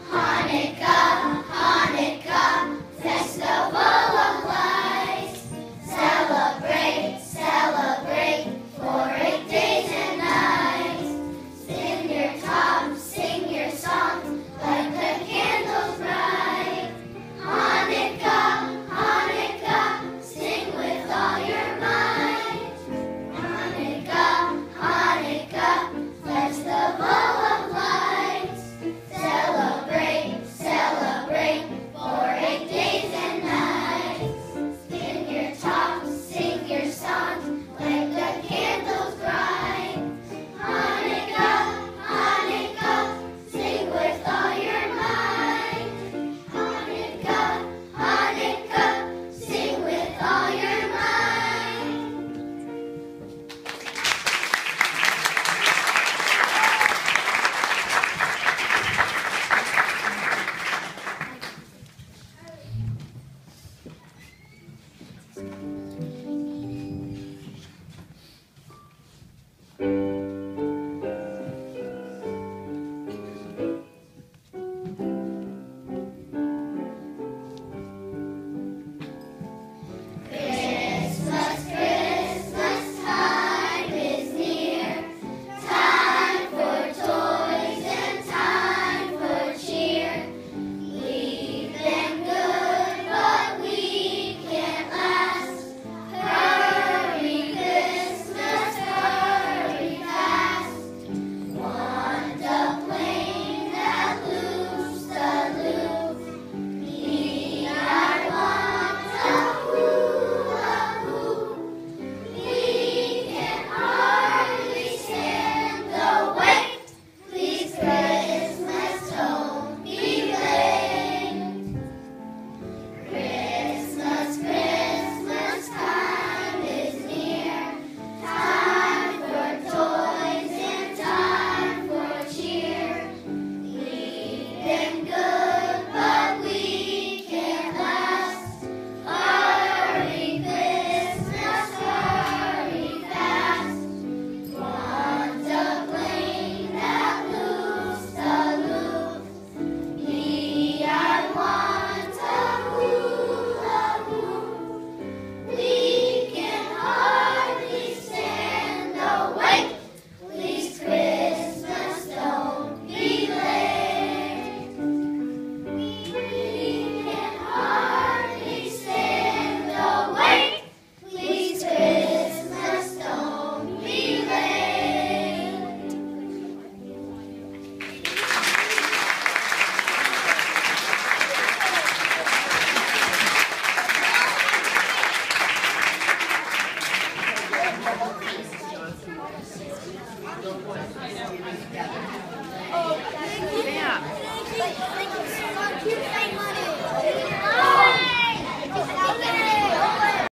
Hanukkah, Hanukkah, festival of lights. Celebrate, celebrate, for 8 days and nights. Sing your tops, sing your songs, like the candles bright. Hanukkah, Hanukkah, sing with all your might. Hanukkah, Hanukkah, festival of lights. Celebrate, celebrate, for 8 days and nights. Sing your tops, sing your songs, like the candles bright. Hanukkah, Hanukkah, sing with all your might. Hanukkah, Hanukkah, sing with all your might. Christmas, Christmas time is near. Time for toys and time for cheer. We've been good, but we can't last. Hurry, Christmas, hurry fast. Want a plane that loops the loop. Me, I want a hula hoop. We can hardly stand the wait. Please, Christmas, don't be late. Christmas, Christmas time is near. Time for toys and time for cheer. We've been good, but we can't last. Hurry, Christmas, hurry fast. Want a plane that loops the loop. Me, I want a hula hoop. We can hardly stand the wait. Please, Christmas, don't be late. We can hardly stand the wait. Please, Christmas, don't be late. Thank you so much. Thank you.